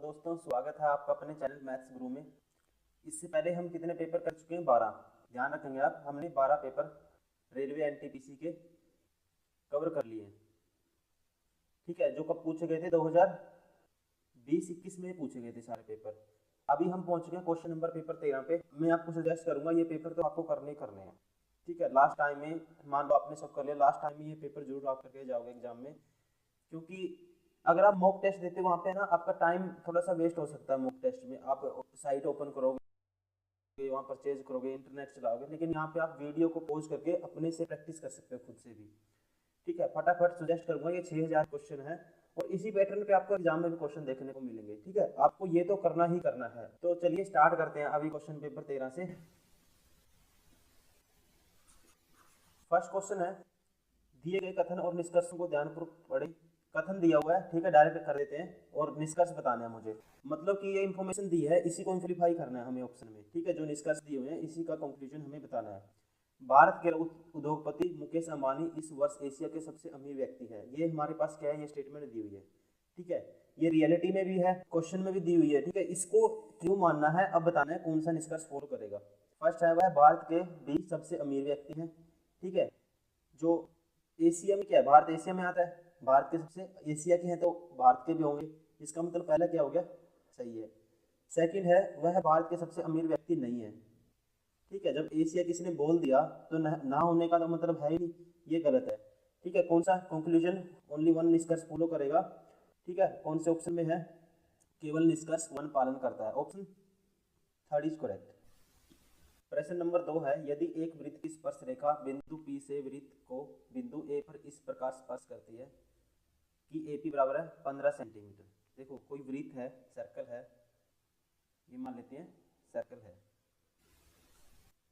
दोस्तों, स्वागत है आपका अपने चैनल मैथ्स गुरु में। इससे पहले हम कितने पेपर कर चुके हैं? 12। ध्यान रखेंगे आप, हमने 12 पेपर रेलवे एनटीपीसी के कवर कर लिए हैं। ठीक है, जो कब पूछे गए थे 2020-21 में पूछे गए थे सारे पेपर। अभी हम पहुंच गए क्वेश्चन नंबर पेपर 13 पे। मैं आपको सजेस्ट करूंगा ये पेपर तो आपको करने ही करने हैं। ठीक है, लास्ट टाइम में मान लो आपने सब कर लिया, लास्ट टाइम में ये पेपर जरूर आप करके जाओगे एग्जाम में, क्योंकि अगर आप मॉक टेस्ट देते हो वहाँ पे ना आपका टाइम थोड़ा सा वेस्ट हो सकता है। मॉक टेस्ट में आप साइट ओपन करोगे, वहाँ परचेज करोगे, इंटरनेट चलाओगे, लेकिन यहाँ पे आप वीडियो को पॉज करके अपने से प्रैक्टिस कर सकते हो खुद से भी। ठीक है, फटाफट सजेस्ट करूंगा। ये 6000 क्वेश्चन है और इसी पैटर्न पे आपको एग्जाम में भी क्वेश्चन देखने को मिलेंगे। ठीक है, आपको ये तो करना ही करना है। तो चलिए स्टार्ट करते हैं अभी क्वेश्चन पेपर 13 से। फर्स्ट क्वेश्चन है, दिए गए कथन और निष्कर्षों को ध्यानपूर्वक पढ़ें। कथन दिया हुआ है, ठीक है, डायरेक्ट कर देते हैं, और निष्कर्ष बताना है मुझे। मतलब कि ये इन्फॉर्मेशन दी है, इसी को सिंपलीफाई करना है हमें ऑप्शन में। ठीक है, जो निष्कर्ष दिए हुए हैं इसी का कंक्लूजन हमें बताना है। भारत के उद्योगपति मुकेश अंबानी इस वर्ष एशिया के सबसे अमीर व्यक्ति है। ये हमारे पास क्या है, ये स्टेटमेंट दी हुई है। ठीक है, ये रियलिटी में भी है, क्वेश्चन में भी दी हुई है। ठीक है, इसको क्यों मानना है अब बताना है, कौन सा निष्कर्ष फॉलो करेगा। फर्स्ट है वह भारत के 20 सबसे अमीर व्यक्ति हैं। ठीक है, जो एशिया में क्या है, भारत एशिया में आता है, भारत के सबसे एशिया के हैं तो भारत के भी होंगे। इसका मतलब पहला क्या हो गया, सही है। सेकंड है वह भारत के सबसे अमीर व्यक्ति नहीं है। ठीक है, जब एशिया किसी ने बोल दिया तो ना होने का तो मतलब है ही नहीं, ये गलत है। ठीक है, कौन सा कंक्लूजन, ओनली वन निष्कर्ष फॉलो करेगा। ठीक है, कौन से ऑप्शन में है, केवल निष्कर्ष वन पालन करता है। Option third is correct. प्रश्न नंबर 2 है, यदि एक वृत्त की स्पर्श रेखा बिंदु P से वृत्त को बिंदु A पर इस प्रकार स्पर्श करती है कि AP बराबर है 15 सेंटीमीटर। देखो कोई वृत्त है, सर्कल है, ये मान लेते हैं सर्कल है।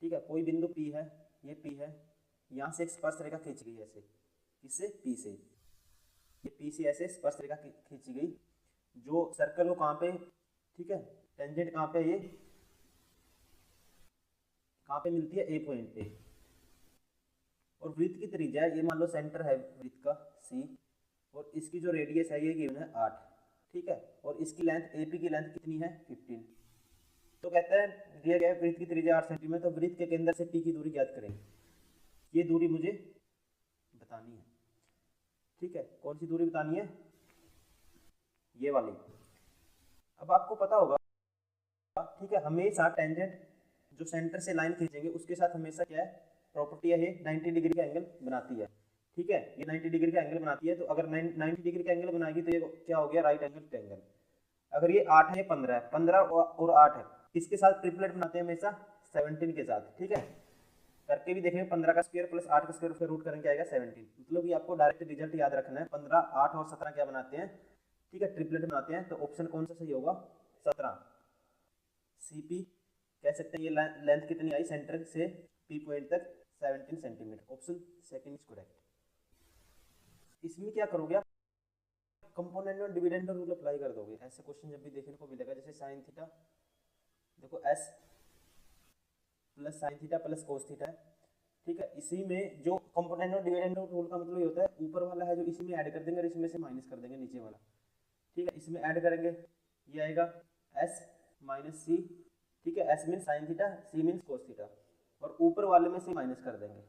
ठीक है, कोई बिंदु P है, ये P है, यहाँ से एक स्पर्श रेखा खींची गई ऐसे, किससे, P से। ये P से ऐसे स्पर्श रेखा खींची गई, जो सर्कल को कहाँ पे, ठीक है, टेंजेंट कहाँ पे, ये कहाँ पे मिलती है, ए पॉइंट पे। और वृत्त की त्रिज्या ये मान लो सेंटर है वृत्त का C, और इसकी जो रेडियस है ये गिवन है 8। ठीक है, और इसकी लेंथ AP की लेंथ कितनी है, 15। तो कहता है दिया गया वृत्त की त्रिज्या 8 सेंटीमीटर, तो वृत्त के केंद्र से P की दूरी ज्ञात करें। ये दूरी मुझे बतानी है। ठीक है, कौन सी दूरी बतानी है, ये वाली। अब आपको पता होगा, ठीक है, हमेशा टेंजेंट जो सेंटर से लाइन खींचेंगे उसके साथ हमेशा क्या है, प्रॉपर्टी है, ये 90 डिग्री का एंगल बनाती है। ठीक है, ये 90 डिग्री का एंगल बनाती है, तो अगर 90 डिग्री का एंगल बनाएगी तो ये क्या हो गया, राइट एंगल ट्रायंगल। अगर ये 8 है, 15 है, 15 और 8 है, किसके साथ ट्रिपलेट बनाते हैं हमेशा, 17 के साथ। ठीक है, करके भी देखेंगे, 15 का स्क्वायर प्लस 8 का स्क्वायर फिर रूट करेंगे आएगा 17। मतलब ये आपको डायरेक्ट रिजल्ट याद रखना है, 15, 8 और 17 क्या बनाते हैं, ठीक है, ट्रिपलेट बनाते हैं। तो ऑप्शन कौन सा सही होगा, 17 CP कह सकते हैं। ये लेंथ कितनी आई सेंटर से P पॉइंट तक, 17 centimetre. Option second is correct. इसमें क्या करोगे आप, कंपोनेंट और डिविडेंड रूल अप्लाई कर दोगे। ऐसे क्वेश्चन जब भी देखने को मिलेगा, जैसे साइन थीटा, देखो S plus sine theta plus cos theta है। ठीक है, इसी में जो कंपोनेंट और डिविडेंड रूल का मतलब ये होता है, ऊपर वाला है जो इसी में ऐड कर देंगे और इसमें से माइनस कर देंगे नीचे वाला। ठीक है, इसमें ऐड करेंगे, ये आएगा S माइनस C। ठीक है, S mean sine theta, C mean cos theta, और ऊपर वाले में से माइनस कर देंगे।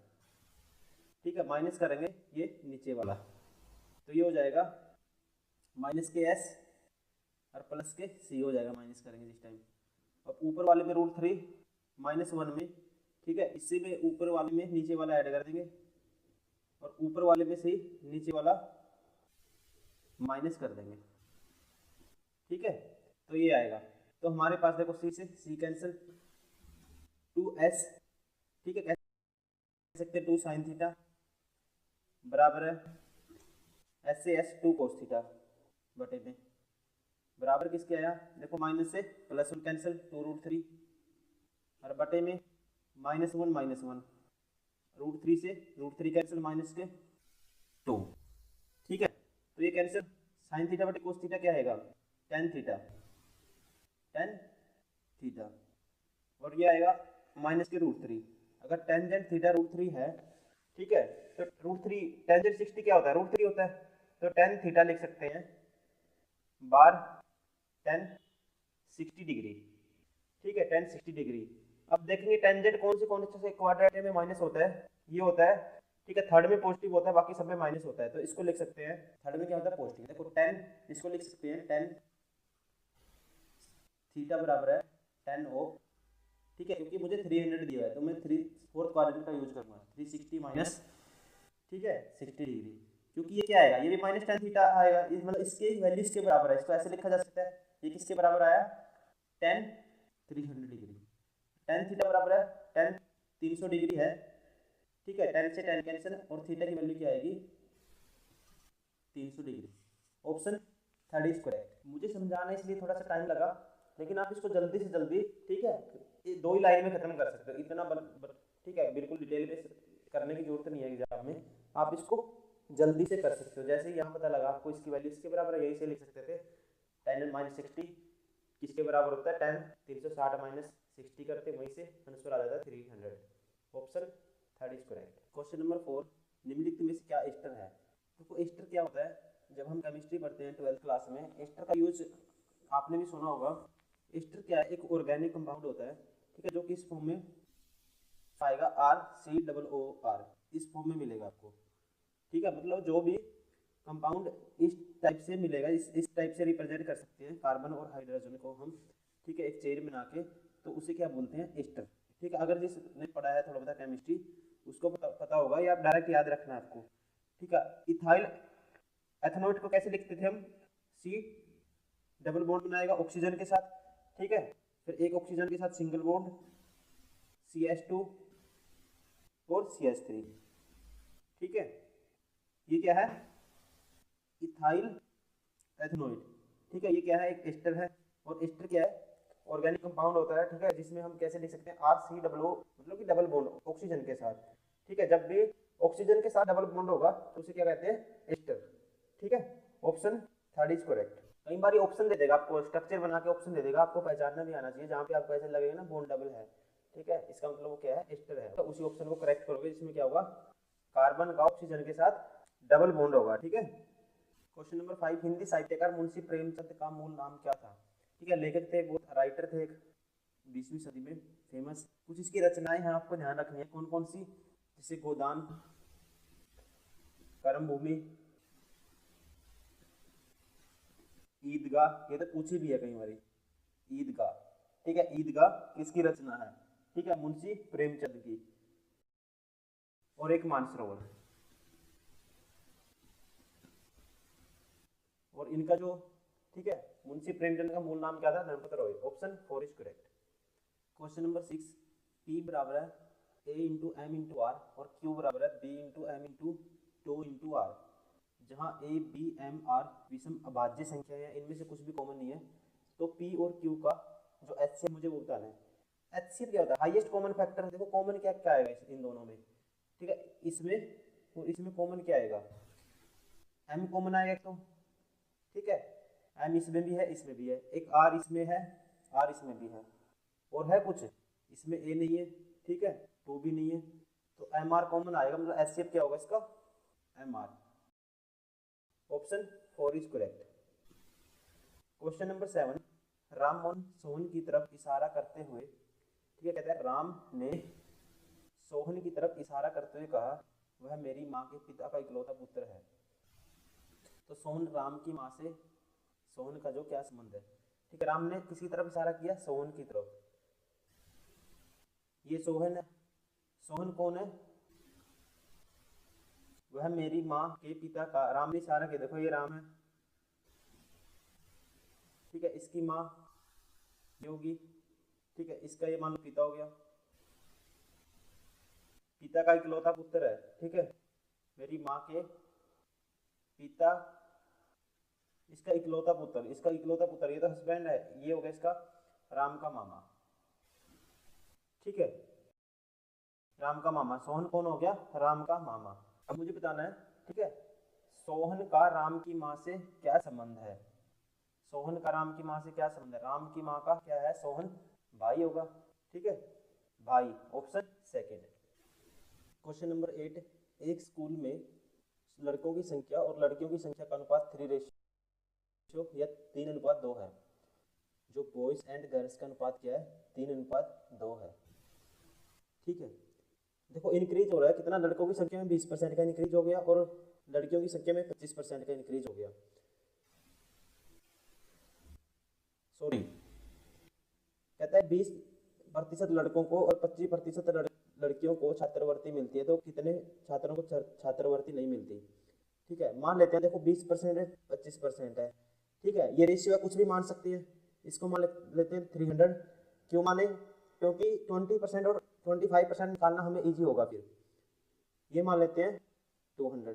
ठीक है, माइनस करेंगे ये नीचे वाला, तो ये हो जाएगा माइनस के S और प्लस के C हो जाएगा, माइनस करेंगे जिस टाइम। अब ऊपर वाले में रूट 3 -1 में, ठीक है, इसी में ऊपर वाले में नीचे वाला ऐड कर देंगे, और ऊपर वाले में से नीचे वाला माइनस कर देंगे। ठीक है, तो ये आएगा। तो हमारे पास देखो C से C कैंसिल, 2S, ठीक है, कह सकते 2 साइन थीटा बराबर है S से S 2 कोस थीटा बटे में, बराबर किसके आया, देखो माइनस से प्लस 1 कैंसिल, 2 रूट 3, और बटे में -1 रूट 3 से रूट 3 कैंसिल, माइनस के 2। ठीक है, तो ये कैंसिल, साइन थीटा बटे कोस थीटा क्या आएगा, tan थीटा, और ये आएगा माइनस के रूट 3। अगर टेंजेंट थीटा रूट 3 है, ठीक है, तो रूट 3 टेंजेंट 60 क्या होता है, रूट 3 होता है, तो tan थीटा लिख सकते हैं बार tan 60 डिग्री, ठीक है, tan 60 डिग्री। अब देखेंगे टेंजेंट कौन से क्वाड्रेंट में माइनस होता है, ये होता है, ठीक है, थर्ड में पॉजिटिव होता है, बाकी सब में माइनस होता है, तो इसको लिख सकते हैं थर्ड में क्या होता है पॉजिटिव। देखो tan, इसको लिख सकते हैं tan थीटा बराबर है tan ओ, ठीक है, क्योंकि मुझे 300 दिया है तो मैं 4th क्वाड्रेंट का यूज करूंगा, 360 माइनस, ठीक है, 60 डिग्री, क्योंकि ये क्या आएगा, ये भी माइनस tan थीटा आएगा, मतलब इसके वैल्यू इसके बराबर है, इसको ऐसे लिखा जा सकता है, ये किसके बराबर आया, tan 300 डिग्री, tan थीटा बराबर है tan 300 डिग्री है, ठीक है, tan से tan कैंसिल और थीटा की वैल्यू क्या आएगी 300 degree. Option third is correct. मुझे समझाना इसलिए थोड़ा सा टाइम लगा, लेकिन आप इसको जल्दी से जल्दी, ठीक है, ये 2 ही लाइन में खत्म कर सकते हो, इतना ठीक है, बिल्कुल डिटेल में करने की जरूरत नहीं है एग्जाम में, आप इसको जल्दी से कर सकते हो। जैसे यहाँ पता लगा आपको इसकी वैल्यू इसके बराबर है, यही से लिख सकते थे tan माइनस 60 किसके बराबर होता है tan 360 माइनस 60 करते, वहीं से आंसर आ जाता है 300। Option third is correct. Question number 4, निम्नलिखित में से क्या एस्टर है। देखो एस्टर क्या होता है, जब हम केमिस्ट्री पढ़ते हैं 12th क्लास में, एस्टर का यूज आपने भी सुना होगा। एस्टर क्या है, एक ऑर्गेनिक कंपाउंड होता है, ठीक है, जो कि इस फॉर्म में पाएगा RCOOR, इस फॉर्म में मिलेगा आपको, ठीक है, मतलब जो भी कंपाउंड इस टाइप से मिलेगा, इस टाइप से रिप्रेजेंट कर सकते हैं कार्बन और हाइड्रोजन को हम, ठीक है, एक चेन बना के, तो उसे क्या बोलते हैं एस्टर, ठीक है। अगर जिसने पढ़ा है थोड़ा बहुत केमिस्ट्री उसको पता होगा, या आप डायरेक्ट याद रखना है आपको, ठीक है। इथाइल एथेनॉइड को कैसे लिखते थे हम, C डबल बॉन्ड बनाएगा ऑक्सीजन के साथ, ठीक है, फिर एक ऑक्सीजन के साथ सिंगल बॉन्ड CH2 और CH3, ठीक है, ये क्या है इथाइल एथेनॉइड, ठीक है, ये क्या है एक एस्टर है, और एस्टर क्या है ऑर्गेनिक कंपाउंड होता है, ठीक है, जिसमें हम कैसे लिख सकते हैं RCOO, मतलब कि डबल बॉन्ड ऑक्सीजन के साथ, ठीक है, जब भी ऑक्सीजन के साथ डबल बॉन्ड होगा तो उसे क्या कहते हैं एस्टर, ठीक है। Option third is correct. कई बार ऑप्शन दे देगा आपको, स्ट्रक्चर बना के ऑप्शन दे देगा, आपको पहचानना भी आना चाहिए, जहाँ पे आपको ऐसे लगेगा ना बॉन्ड डबल है, ठीक है, इसका मतलब वो क्या है एस्टर है, तो उसी ऑप्शन को करेक्ट करोगे जिसमें क्या होगा कार्बन का ऑक्सीजन के साथ डबल बॉन्ड होगा, ठीक है। क्वेश्चन नंबर 5, हिंदी साहित्यकार मुंशी प्रेमचंद का मूल नाम क्या था, ठीक है, लेखक थे, बहुत राइटर थे एक 20वीं सदी में फेमस। कुछ इसकी रचनाएं हैं आपको ध्यान रखनी है कौन कौन सी, जैसे गोदान, कर्म भूमि, ईदगाह, ये तो पूछी भी है कई बार, ईदगाह, ठीक है, ईदगाह किसकी रचना है, ठीक है, मुंशी प्रेमचंद की, और एक मानसरोवर, और इनका जो, ठीक है, मुंशी प्रेमचंद का मूल नाम क्या था, Ganpat Roy. Option 4 is correct. Question number 6, P बराबर है A into M into R और Q बराबर है B into M into 2 into R, जहाँ A B M R विषम अभाज्य संख्या है, इनमें से कुछ भी कॉमन नहीं है, तो P और Q का जो HCF मुझे वो बताना है। HCF क्या होता है, हाईएस्ट कॉमन फैक्टर। देखो कॉमन क्या क्या आएगा इन दोनों में, ठीक है, इसमें और इसमें कॉमन क्या आएगा, M कॉमन आएगा तो, ठीक है, M इसमें भी है इसमें भी है, एक R इसमें है R इसमें भी है, और है कुछ इसमें A नहीं है, ठीक है, 2 भी नहीं है, तो MR कॉमन आएगा, मतलब HCF क्या होगा इसका MR। Option 4 is correct. Question number 7, Ram Mohan Sohan की तरफ इशारा करते हुए, ठीक है, कहता है राम ने सोहन की तरफ इशारा करते हुए कहा वह मेरी माँ के पिता का इकलौता पुत्र है, तो सोहन राम की माँ से सोहन का जो क्या संबंध है, ठीक है, राम ने किसकी तरफ इशारा किया, सोहन की तरफ, ये सोहन है, सोहन कौन है, वह मेरी माँ के पिता का, राम ने इशारा किया, देखो ये राम है, ठीक है, इसकी माँ ये होगी, ठीक है, इसका ये मान लो पिता हो गया, पिता का इकलौता पुत्र है, ठीक है, मेरी माँ के पिता, इसका इकलौता पुत्र, इसका इकलौता पुत्र, ये तो हस्बैंड है, ये हो गया इसका राम का मामा, ठीक है, राम का मामा, सोहन कौन हो गया, राम का मामा। अब मुझे बताना है, ठीक है, सोहन का राम की माँ से क्या संबंध है, सोहन का राम की माँ से क्या संबंध है, राम की माँ का क्या है, सोहन भाई होगा, ठीक है, भाई। Option second. क्वेश्चन नंबर 8, एक स्कूल में लड़कों की संख्या और लड़कियों की संख्या का अनुपात 3 रेशियो या 3:2 है, जो बॉयज़ एंड गर्ल्स का अनुपात क्या है, 3:2 है। ठीक है, देखो इंक्रीज हो रहा है कितना, लड़कों की संख्या में 20% का इंक्रीज हो गया और लड़कियों की संख्या में 25% का इंक्रीज हो गया। सॉरी, कहता है 20% लड़कों को और 25% लड़कियों को छात्रवृत्ति मिलती है, तो कितने छात्रों को छात्रवृत्ति नहीं मिलती। ठीक है, मान लेते हैं, देखो 20% है, 25% है। ठीक है, ये रेशियो कुछ भी मान सकती है। इसको मान लेते हैं 300। क्यों माने, क्योंकि 20% और 25% निकालना हमें ईजी होगा। फिर ये मान लेते हैं 200।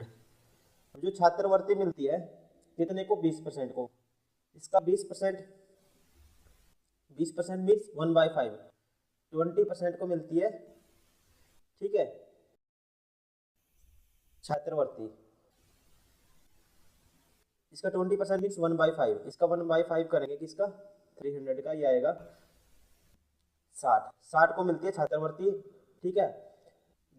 जो छात्रवृत्ति मिलती है कितने को, 20% को, इसका 20% मीन्स 1/5, 20% को मिलती है। ठीक है, छात्रवृत्ति, इसका 20% मीन्स 1/5, इसका 1/5 करेंगे किसका, 300 का, ये आएगा 60 को मिलती है छात्रवृत्ति। ठीक है,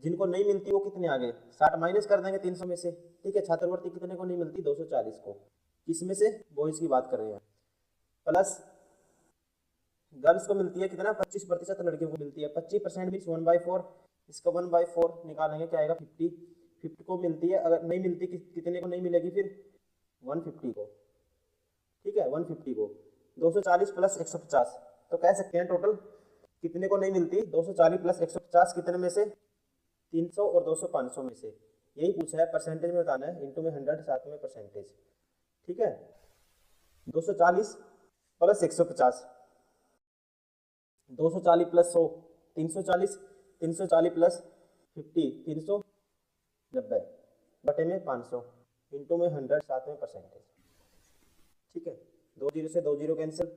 जिनको नहीं मिलती वो कितने आ गए, 60 माइनस कर देंगे 300 में से। ठीक है, छात्रवृत्ति कितने को नहीं मिलती, 240 को, किसमें से, बॉयज की बात कर रहे हैं। प्लस गर्ल्स को मिलती है कितना, 25% लड़कियों को मिलती है। 25% मीन्स 1/4, इसका 1/4 निकालेंगे, क्या आएगा 50 को मिलती है। अगर नहीं मिलती कितने को नहीं मिलेगी, फिर 150 को। ठीक है, 150 को 240 प्लस 150, तो कह सकते हैं टोटल कितने को नहीं मिलती, 240 प्लस 150 कितने में से, 300 और 200 500 में से। यही पूछा है, परसेंटेज में बताना है, इंटू में 100, साथ में परसेंटेज। ठीक है, 240 प्लस 150, 240 प्लस 100 340, 340 प्लस 50 390 बटे में 500 इंटू में 100, साथ में परसेंटेज। ठीक है, 2 जीरो से 2 जीरो कैंसिल,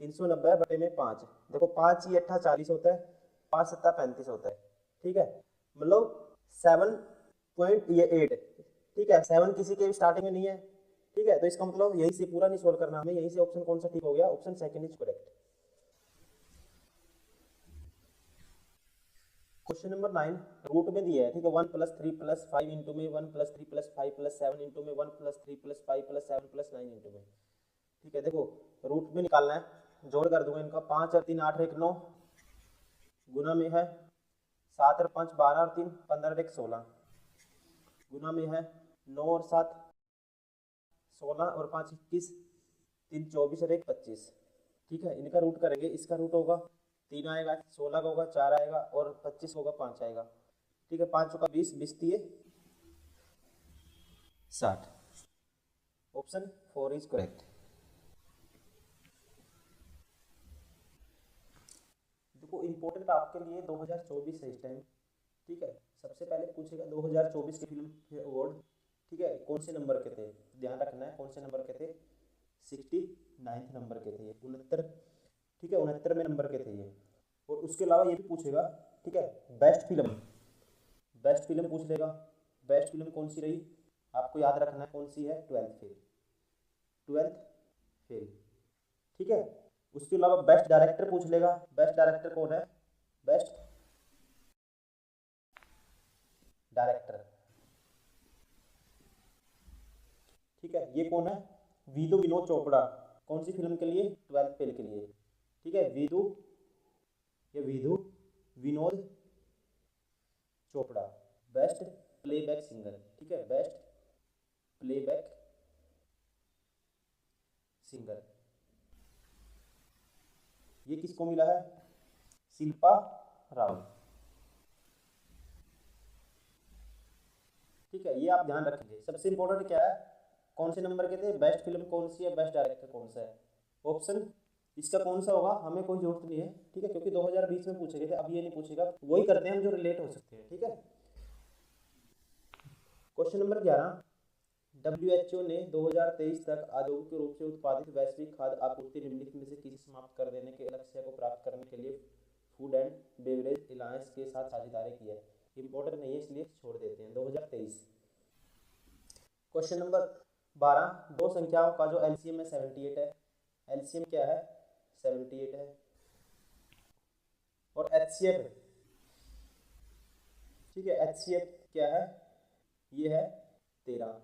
390 बटे में 5। देखो 5 ही 8 40 होता है, 5 7 35 होता है। ठीक है, मतलब 7.8। ठीक है, 7 किसी के भी स्टार्टिंग में नहीं है। ठीक है, तो इसका मतलब यही से पूरा नहीं सोल्व करना हमें, यही से ऑप्शन कौन सा ठीक हो गया, option second is correct. Question number 9 root में दिया है। ठीक है, 1 + 3 + 5 इंटू में 1 + 3 + 5 + 7 इंटू में 1 + 3 + 5 + 7 + 9 इंटू में। ठीक है, देखो रूट में निकालना है, जोड़ कर दूंगा इनका, 5 और 3 8 और 1 9, गुना में है 7 और 5 12 और 3 15 और 1 16, गुना में है 9 और 7 16 और 5 21, 3 24 और 1 25। ठीक है, इनका रूट करेंगे, इसका रूट होगा 3 आएगा, 16 का होगा 4 आएगा और 25 होगा 5 आएगा। ठीक है, 5 का 20, 20 दिए 60। Option 4 is correct. देखो इंपॉर्टेंट आपके लिए 2024 है इस टाइम। ठीक है, सबसे पहले पूछेगा 2024 के फिल्म फेयर अवार्ड। ठीक है, कौन से नंबर के थे, ध्यान रखना है, कौन से नंबर के थे, 69 नंबर के थे ये, 69। ठीक है, 69वें नंबर के थे ये। और उसके अलावा ये भी पूछेगा, ठीक है, बेस्ट फिल्म पूछ लेगा। बेस्ट फिल्म कौन सी रही, आपको याद रखना है कौन सी है, 12th फेल। ठीक है, उसके अलावा बेस्ट डायरेक्टर पूछ लेगा। बेस्ट डायरेक्टर कौन है, बेस्ट डायरेक्टर। ठीक है, ये कौन है, विनोद चोपड़ा। कौन सी फिल्म के लिए, 12th फेल के लिए। ठीक है, Vidhu Vinod Chopra. Best playback singer. ठीक है, बेस्ट प्लेबैक सिंगर, ये किसको मिला है, शिल्पा राव। ठीक है, ये आप ध्यान रखेंगे। सबसे इंपॉर्टेंट क्या है, कौन से नंबर के थे, बेस्ट फिल्म कौन सी है, बेस्ट डायरेक्टर कौन सा है। ऑप्शन इसका कौन सा होगा, हमें कोई जरूरत नहीं है। ठीक है, क्योंकि 2020 में पूछे गए थे, अब ये नहीं पूछेगा, वही करते हैं हम जो रिलेट हो सकते हैं। ठीक है, क्वेश्चन नंबर 11, WHO ने 2023 तक औद्योगिक रूप से उत्पादित वैश्विक खाद्य आपूर्ति निम्नलिखित में से किसे समाप्त कर देने के लक्ष्य को प्राप्त करने के लिए फूड एंड बेवरेज अलायंस के साथ साझेदारी की है। इंपॉर्टेंट नहीं है इसलिए छोड़ देते हैं। 2023। क्वेश्चन नंबर 12, दो संख्याओं का जो एलसीएम है 78 है। एलसीएम क्या है, 78 है। और एचसीएफ, ठीक है, एचसीएफ क्या है, ये है 13।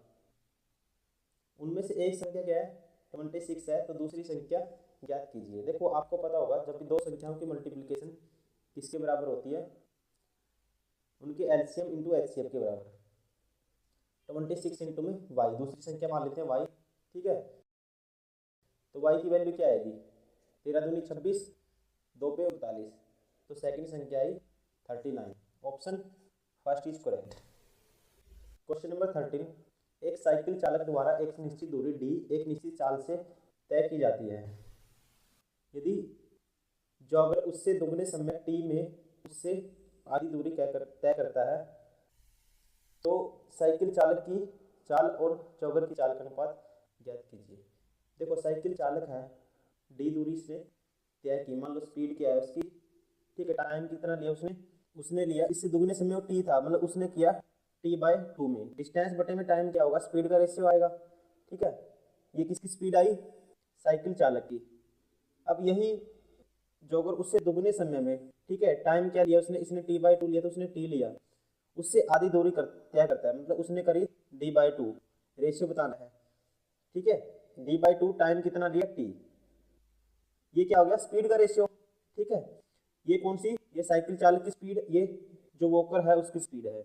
उनमें से एक संख्या क्या है, 26 है, तो दूसरी संख्या ज्ञात कीजिए। देखो आपको पता होगा जब भी दो संख्याओं की मल्टीप्लिकेशन किसके बराबर होती है, उनके एलसीएम इंटू एचसीएफ के बराबर। 26 इंटू में वाई, दूसरी संख्या मान लेते हैं वाई, ठीक है। तो वाई की वैल्यू क्या आएगी, 13 दूनी 26, 2 पे 39, तो सेकंड संख्या आई 39। Option first is correct. Question number 13, एक साइकिल चालक द्वारा एक निश्चित दूरी डी एक निश्चित चाल से तय की जाती है। यदि जॉगर उससे दुगने समय टी में उससे आधी दूरी तय करता है, तो साइकिल चालक की चाल और जॉगर की चाल का अनुपात ज्ञात कीजिए। देखो साइकिल चालक है, डी दूरी से तय की, मान लो स्पीड क्या है उसकी, ठीक है, टाइम कितना लिया उसने लिया इससे दुगने समय वो टी था, मतलब उसने किया t/2 में, डिस्टेंस बटे में टाइम क्या होगा, स्पीड का रेशियो आएगा, ठीक है। ये किसकी स्पीड आई, साइकिल चालक की। अब यही जॉगर उससे दुगने समय में, ठीक है, टाइम क्या लिया उसने, इसने t/2 लिया तो उसने t लिया, उससे आधी दूरी तय करता है, मतलब उसने करी d/2, रेशियो बताना है, ठीक है। d/2 टाइम कितना लिया t, ये क्या हो गया, स्पीड का रेशियो, ठीक है। ये कौन सी, ये साइकिल चालक की स्पीड, ये जो वॉकर है उसकी स्पीड है।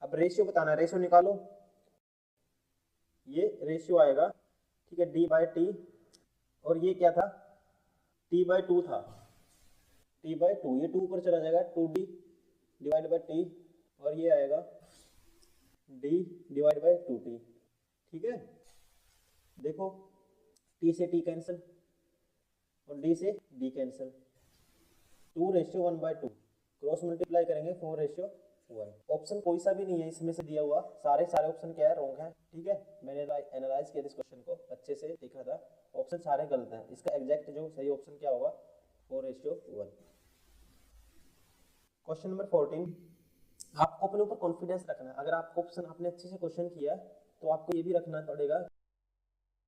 अब रेशियो बताना है, रेशियो निकालो, ये रेशियो आएगा, ठीक है, d/t, और ये क्या था, t/2 था, t/2, ये 2 ऊपर चला जाएगा, 2d डिवाइड बाई टी, और ये आएगा d डिवाइड बाई 2t, ठीक है। देखो t से t कैंसिल और d से d कैंसिल, 2:1/2, क्रॉस मल्टीप्लाई करेंगे 4:1। ऑप्शन कोई सा भी नहीं है इसमें से दिया हुआ, सारे ऑप्शन क्या है, रॉन्ग है, ठीक है। मैंने एनालाइज किया इस क्वेश्चन को, अच्छे से देखा था, ऑप्शन सारे गलत हैं। इसका एग्जैक्ट जो सही ऑप्शन क्या होगा, 4:1। क्वेश्चन नंबर 14, आपको अपने ऊपर कॉन्फिडेंस रखना है। अगर आपको ऑप्शन आपने अच्छे से क्वेश्चन किया तो आपको ये भी रखना पड़ेगा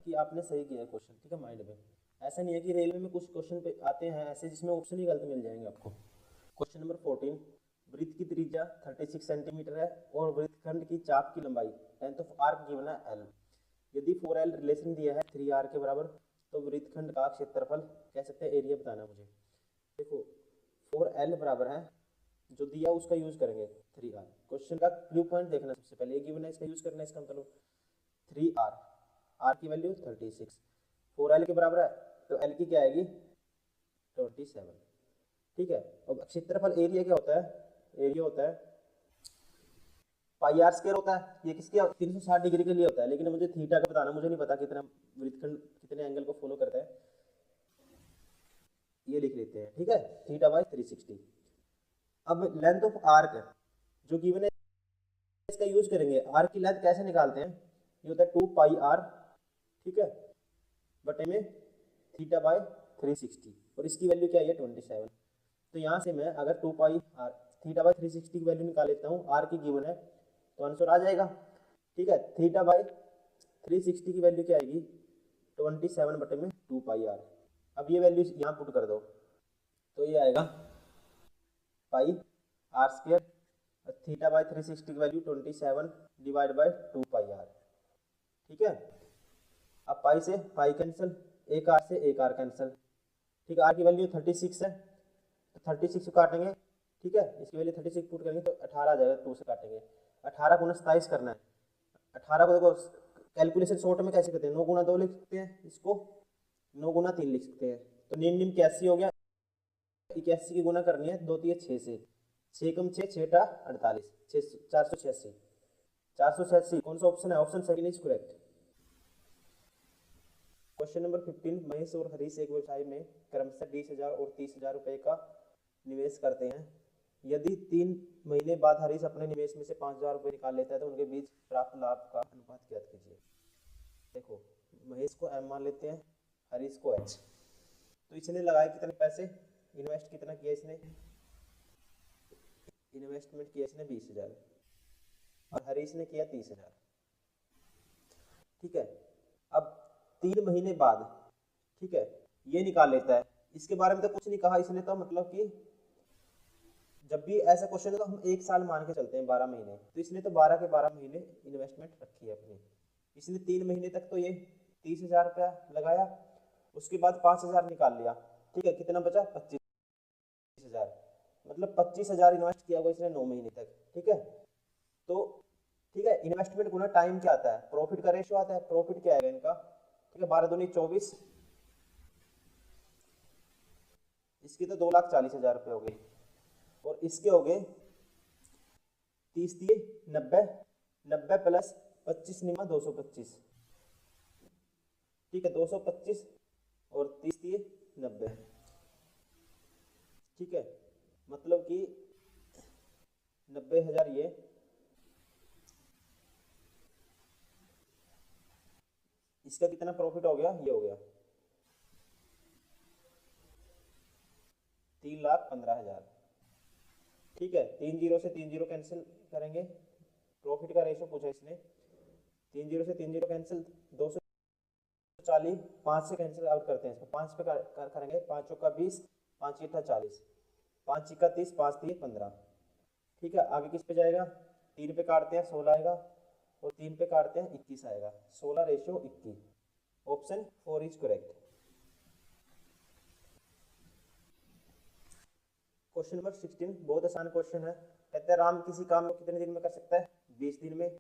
कि आपने सही किया है क्वेश्चन, ठीक है, माइंड में। ऐसा नहीं है कि रेलवे में कुछ क्वेश्चन पे आते हैं ऐसे जिसमें ऑप्शन ही गलत मिल जाएंगे आपको। क्वेश्चन नंबर 14, वृत्त की त्रिज्या 36 सेंटीमीटर है और वृत्तखंड की चाप की लंबाई लेंथ ऑफ आर्क गिवन है l। यदि 4l रिलेशन दिया है 3r के बराबर, तो वृत्तखंड का क्षेत्रफल कह सकते हैं, एरिया बताना मुझे। देखो 4l बराबर है, जो दिया उसका यूज करेंगे 3r। क्वेश्चन का क्लू पॉइंट देखना, सबसे पहले ये गिवन है, इसका यूज करना है, इसका मतलब 3r, r की वैल्यू 36, 4l के बराबर है तो l की क्या आएगी 27, ठीक है। अब क्षेत्रफल एरिया क्या होता है, एरिया होता है पाई आर स्क्वायर होता है, ये किसके 360 डिग्री के लिए होता है, लेकिन मुझे थीटा का बताना, मुझे नहीं पता कितना वृत्तखंड कितने एंगल को फॉलो करता है, ये लिख लेते हैं, ठीक है, θ/360। अब लेंथ ऑफ आर्क जो गिवन है इसका यूज करेंगे। आर्क की लेंथ कैसे निकालते हैं, ये होता है 2πr, ठीक है, बटे में θ/360, और इसकी वैल्यू क्या है 27। तो यहाँ से मैं अगर 2πr θ/360 की वैल्यू निकाल लेता हूँ, आर की गिवन है तो आंसर आ जाएगा, ठीक है। θ/360 की वैल्यू क्या आएगी 27 बटे में 2πr। अब ये वैल्यू यहाँ पुट कर दो तो ये आएगा पाई आर स्क्वायर, θ/360 की वैल्यू 27 डिवाइड बाई 2πr, ठीक है। अब पाई से पाई कैंसिल, एक आर से एक आर कैंसिल, ठीक है। आर की वैल्यू 36 है तो 36 को काटेंगे, ठीक है, इसकी वैल्यू 36 पुट करेंगे तो 18 आ जाएगा, 2 से काटेंगे, 18 को 27 करना है। 18 को देखो कैलकुलेशन शॉर्ट में कैसे करते हैं, 9 गुना 2 लिख सकते हैं, इसको 9 गुना 3 लिख सकते हैं, तो निम 81 हो गया। 81 की गुना करनी है 2 3 6 से, 6 कम 6 6 टा 48, 486, 486 कौन सा ऑप्शन है, option second is correct. Question number 15, Mahesh और हरीश एक व्यवसाय में क्रमशः 20,000 और 30,000 रुपए का निवेश करते हैं। यदि 3 महीने बाद हरीश अपने निवेश में से 5,000 रुपए निकाल लेता है तो उनके बीच प्राप्त लाभ का अनुपात ज्ञात कीजिए। देखो महेश को m मान लेते हैं, हरीश को h। तो इसने लगाए कितने पैसे, इन्वेस्ट कितना किया इसने, इन्वेस्टमेंट किया इसने 20,000 और हरीश ने किया 30,000, ठीक है। अब 3 महीने बाद, ठीक है, ये निकाल लेता है, इसके बारे में तो कुछ नहीं कहा इसने, तो मतलब कि जब भी ऐसा क्वेश्चन है तो हम 1 साल मान के चलते हैं, 12 महीने, तो इसने तो 12 के 12 महीने इन्वेस्टमेंट रखी है अपनी। इसने 3 महीने तक तो ये 30,000 रुपया लगाया उसके बाद 5,000 निकाल लिया, ठीक है, कितना बचा 25,000, मतलब 25,000 इन्वेस्ट किया हुआ इसने 9 महीने तक, ठीक है। तो ठीक है, इन्वेस्टमेंट गुना टाइम क्या आता है, प्रॉफिट का रेशियो आता है, प्रॉफिट क्या आएगा इनका, ठीक है, 12 दूनी 24, इसकी तो 2,40,000 रुपये हो गए, और इसके हो गए 30 दिए 90, 90 प्लस 25 निमा 225, ठीक है, 225 और 30 दिए 90, ठीक है, मतलब कि 90,000 ये, इसका कितना प्रॉफिट हो गया, ये हो गया 3,15,000, ठीक है। 3 जीरो से 3 जीरो कैंसिल करेंगे, प्रॉफिट का रेशो पूछा इसने, 3 जीरो से 3 जीरो कैंसिल, 240, 5 से कैंसिल आउट करते हैं इसको, 5 पे करेंगे, 5 का 20, 5 इट्ठा 40, 5 का 30, 5 दिए 15, ठीक है। आगे किस पे जाएगा, 3 पे काटते हैं 16 आएगा, और 3 पे काटते हैं 21 आएगा, 16 ratio 21, option 4 is correct. Question number 16 बहुत आसान क्वेश्चन है, कहते हैं राम किसी काम को कितने दिन में कर सकता है, 20 दिन में,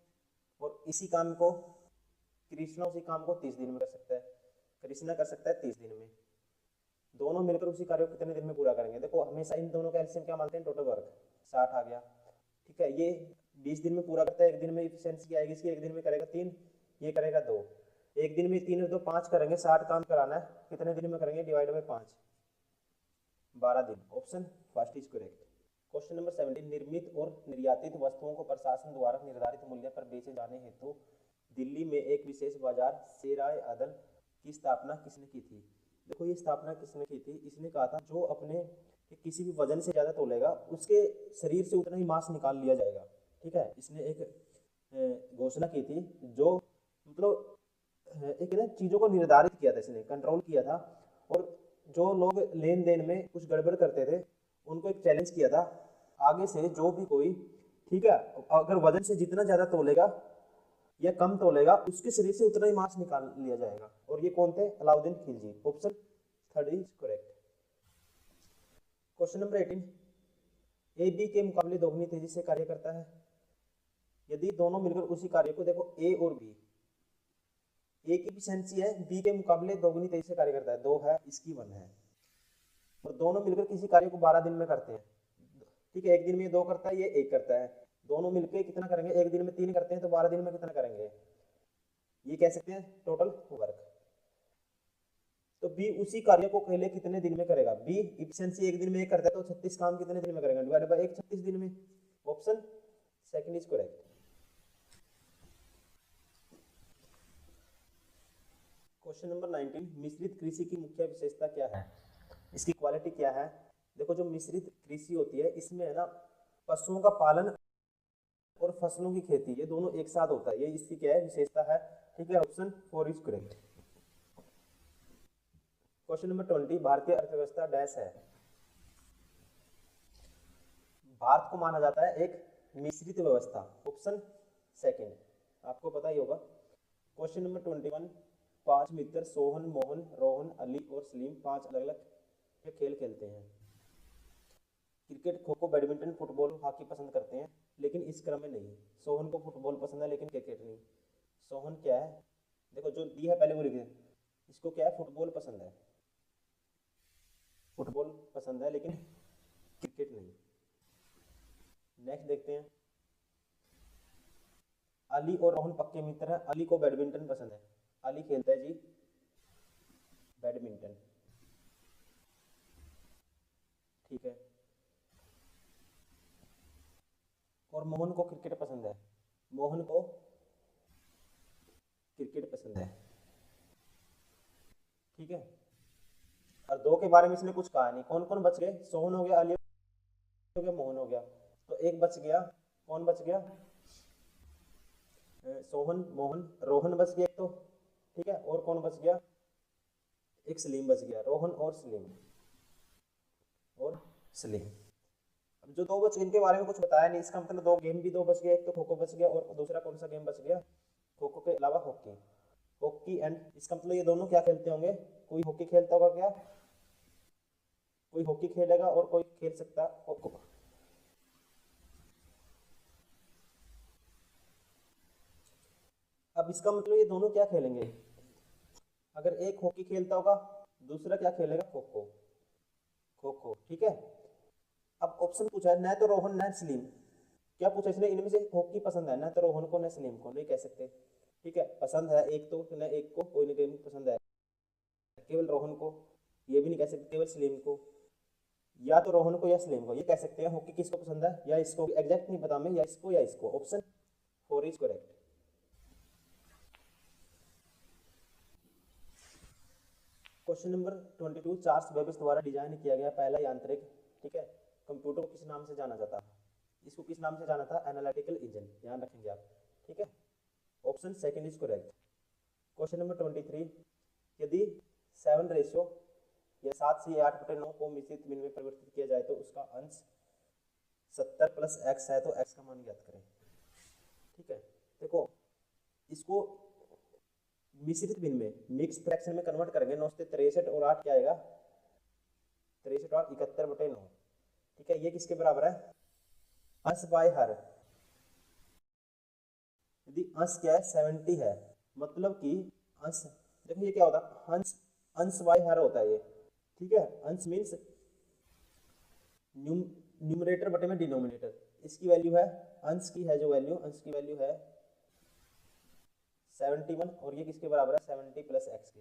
और इसी काम को कृष्णा उसी काम को 30 दिन में कर सकता है, कृष्णा कर सकता है 30 दिन में, दोनों मिलकर उसी कार्य को कितने दिन में पूरा करेंगे। देखो हमेशा इन दोनों का एलसीएम क्या मानते हैं, टोटल वर्क 60 आ गया, ठीक है, ये 20 दिन में पूरा करता है, एक दिन में इफिशियंसी आएगी इसकी, एक दिन में करेगा 3, ये करेगा 2, एक दिन में 3 और 2 5 करेंगे, 60 काम कराना है, कितने दिन में करेंगे, डिवाइड बाई 5, 12 दिन, option first is correct. Question number 17, निर्मित और निर्यातित वस्तुओं को प्रशासन द्वारा निर्धारित मूल्य पर बेचे जाने हेतु दिल्ली में एक विशेष बाजार शेराए अदल की स्थापना किसने की थी। देखो ये स्थापना किसने की थी, इसने कहा था जो अपने किसी भी वजन से ज़्यादा तोलेगा उसके शरीर से उतना ही मांस निकाल लिया जाएगा, ठीक है। इसने एक घोषणा की थी, जो मतलब एक ना चीज़ों को निर्धारित किया था, इसने कंट्रोल किया था, और जो लोग लेन देन में कुछ गड़बड़ करते थे उनको एक चैलेंज किया था, आगे से जो भी कोई, ठीक है, अगर वजन से जितना ज़्यादा तोलेगा या कम तोलेगा उसके शरीर से उतना ही मांस निकाल लिया जाएगा, और ये कौन थे, Alauddin Khilji, option third is correct. Question number 18, A B के मुकाबले दोगुनी तेजी से कार्य करता है, यदि दोनों मिलकर उसी कार्य को, देखो ए और बी, ए की एफिशिएंसी है बी के मुकाबले दोगुनी तेजी से कार्य करता है, 2 है इसकी 1 है, और दोनों मिलकर किसी कार्य को 12 दिन में करते हैं, ठीक है, एक दिन में ये 2 करता है, ये 1 करता है, दोनों मिलकर कितना करेंगे, एक दिन में 3 करते हैं, तो 12 दिन में कितना करेंगे, ये कह सकते हैं टोटल वर्क। तो बी उसी कार्य को पहले कितने दिन में करेगा, बी इफिशिएंसी एक दिन में 1 करता है, तो 36 काम कितने दिन में करेगा, डिवाइड बाय 1, 36 दिन में, option second is correct. Question number 19, मिश्रित कृषि की मुख्य विशेषता क्या है, इसकी क्वालिटी क्या है। देखो जो मिश्रित कृषि होती है इसमें है ना पशुओं का पालन और फसलों की खेती, ये दोनों एक साथ होता है, ये इसकी क्या है विशेषता है, ठीक है, option 4 is correct. Question number 20, भारतीय अर्थव्यवस्था डैश है, भारत को माना जाता है एक मिश्रित व्यवस्था, ऑप्शन सेकंड, आपको पता ही होगा। क्वेश्चन नंबर 21, 5 मित्र सोहन, मोहन, रोहन, अली और सलीम 5 अलग अलग खेल खेलते हैं, cricket, kho kho, badminton, football, hockey पसंद करते हैं, लेकिन इस क्रम में नहीं, सोहन को फुटबॉल पसंद है लेकिन क्रिकेट नहीं, सोहन क्या है, देखो जो दी है पहले वो लिखे, इसको क्या है फुटबॉल पसंद है, फुटबॉल पसंद है लेकिन क्रिकेट नहीं। नेक्स्ट देखते हैं, अली और रोहन पक्के मित्र हैं, अली को बैडमिंटन पसंद है, अली खेलता है जी बैडमिंटन, ठीक है, और मोहन को क्रिकेट पसंद है, मोहन को क्रिकेट पसंद है, ठीक है, और 2 के बारे में इसने कुछ कहा नहीं, कौन कौन बच गए, सोहन हो गया, अली हो गया, मोहन हो गया, तो एक बच गया, कौन बच गया, सोहन, मोहन, रोहन बच गया एक तो, ठीक है, और कौन बच गया, एक सलीम बच गया, रोहन और सलीम, और सलीम। अब जो 2 बच गए इनके बारे में कुछ बताया नहीं, इसका मतलब 2 गेम भी 2 बच गए, एक तो खो खो बच गया और दूसरा कौन सा गेम बच गया, खो खो के अलावा हॉकी, हॉकी एंड, इसका मतलब ये दोनों क्या खेलते होंगे, कोई हॉकी खेलता होगा क्या, कोई हॉकी खेलेगा और कोई खेल सकता अब इसका मतलब ये दोनों क्या खेलेंगे, अगर एक हॉकी खेलता होगा दूसरा क्या खेलेगा, खो खो, खो खो, ठीक है। अब ऑप्शन पूछा है, न तो रोहन न सलीम, क्या पूछा इसने, इनमें से हॉकी पसंद है, न तो रोहन को न सलीम को, नहीं कह सकते, ठीक है। पसंद है एक तो न एक को, कोई ना कोई पसंद है, केवल रोहन को, ये भी नहीं कह सकते केवल सलीम को, या तो रोहन को या सलीम को, ये कह सकते हैं हॉकी किसको पसंद है, या इसको, एग्जैक्ट नहीं पता हमें, या इसको या इसको। Option 4 is correct. Question number 22, Charles Babbage द्वारा डिजाइन किया गया पहला यांत्रिक, ठीक है, कंप्यूटर को किस नाम से जाना जाता है, इसको किस नाम से जाना था, एनालिटिकल इंजन, ध्यान रखेंगे आप, ठीक है। Option second is correct. Question number 23, यदि 7 रेशियो या 7 से 8/9 को मिश्रित भिन्न में परिवर्तित किया जाए तो उसका अंश 70 प्लस एक्स है, तो एक्स का मान ज्ञात करें, ठीक है। देखो इसको मिश्रित भिन्न में, मिक्स फ्रैक्शन में कन्वर्ट करेंगे, 9 से 63 और 8 क्या आएगा, 63 और 71/9, ठीक है। ये किसके बराबर है, अंश बाय हर, यदि अंश क्या है 70 है, मतलब कि अंश, देखो ये क्या होता है, अंश, अंश बाय हर होता है ये, ठीक है। अंश मीन्स न्यूमरेटर बटे में डिनोमिनेटर, इसकी वैल्यू है, अंश की है जो वैल्यू, अंश की वैल्यू है 71, और ये किसके बराबर है 70 प्लस एक्स के,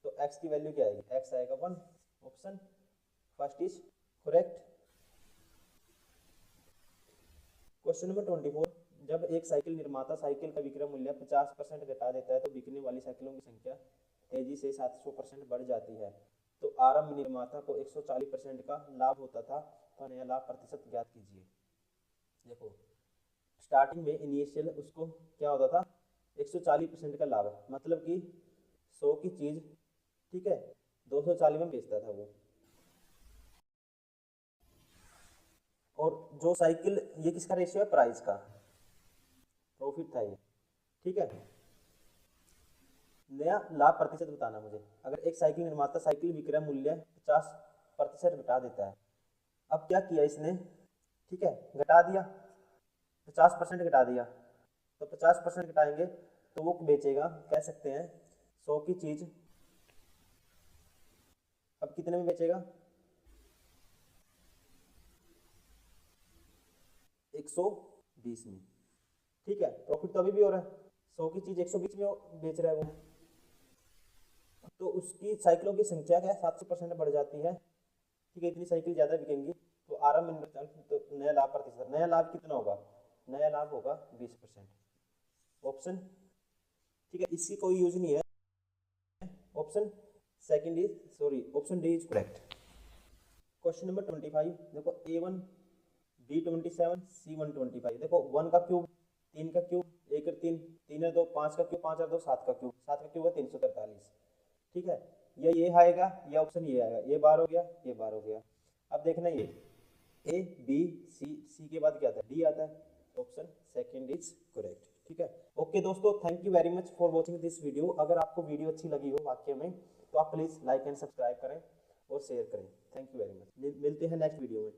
तो एक्स की वैल्यू क्या आएगी, एक्स आएगा 1। Option first is correct. Question number 24, जब एक साइकिल निर्माता साइकिल का विक्रय मूल्य 50% घटा देता है तो बिकने वाली साइकिलों की संख्या तेजी से 700% बढ़ जाती है, तो आरंभ निर्माता को 140% का लाभ होता था, तो नया लाभ प्रतिशत ज्ञात कीजिए। देखो स्टार्टिंग में इनिशियल उसको क्या होता था, 140% का लाभ, मतलब कि 100 की चीज, ठीक है, 240 में बेचता था वो, और जो साइकिल, ये किसका रेशियो है, प्राइस का, प्रॉफिट था ये, ठीक है। नया लाभ प्रतिशत बताना मुझे, अगर एक साइकिल निर्माता साइकिल विक्रय मूल्य 50% घटा देता है, अब क्या किया इसने, ठीक है, घटा दिया, 50% घटा दिया, तो 50% घटाएंगे तो वो बेचेगा, कह सकते हैं 100 की चीज अब कितने में बेचेगा, 120 में, ठीक है। प्रॉफिट तो अभी भी हो रहा है, 100 की चीज 120 में बेच रहा है वो, तो उसकी साइकिलों की संख्या क्या है 700% बढ़ जाती है, ठीक है, इतनी साइकिल ज्यादा बिकेंगी, तो आरंभ इन्वेस्टमेंट, तो नया लाभ प्रतिशत, नया लाभ कितना होगा, नया लाभ होगा 20%। ऑप्शन, ठीक है, इसकी कोई यूज नहीं है, option second is, sorry, option D is correct. Question number 25, देखो A1 B27 C125, देखो 1 का क्यूब, 3 का क्यूब, 1 और 3, 3 और 2 5 का क्यूब, 5 और 2 7 का क्यूब, 7 का क्यूब है 343, ठीक है। ये आएगा, या ऑप्शन ये आएगा, ये बार हो गया, ये बार हो गया। अब देखना ये ए बी सी, सी के बाद क्या आता है, डी आता है, ऑप्शन सेकंड इज करेक्ट, ठीक है। ओके दोस्तों, thank you very much for watching this video. अगर आपको वीडियो अच्छी लगी हो वाक्य में, तो आप प्लीज लाइक एंड सब्सक्राइब करें और शेयर करें। थैंक यू वेरी मच, मिलते हैं नेक्स्ट वीडियो में।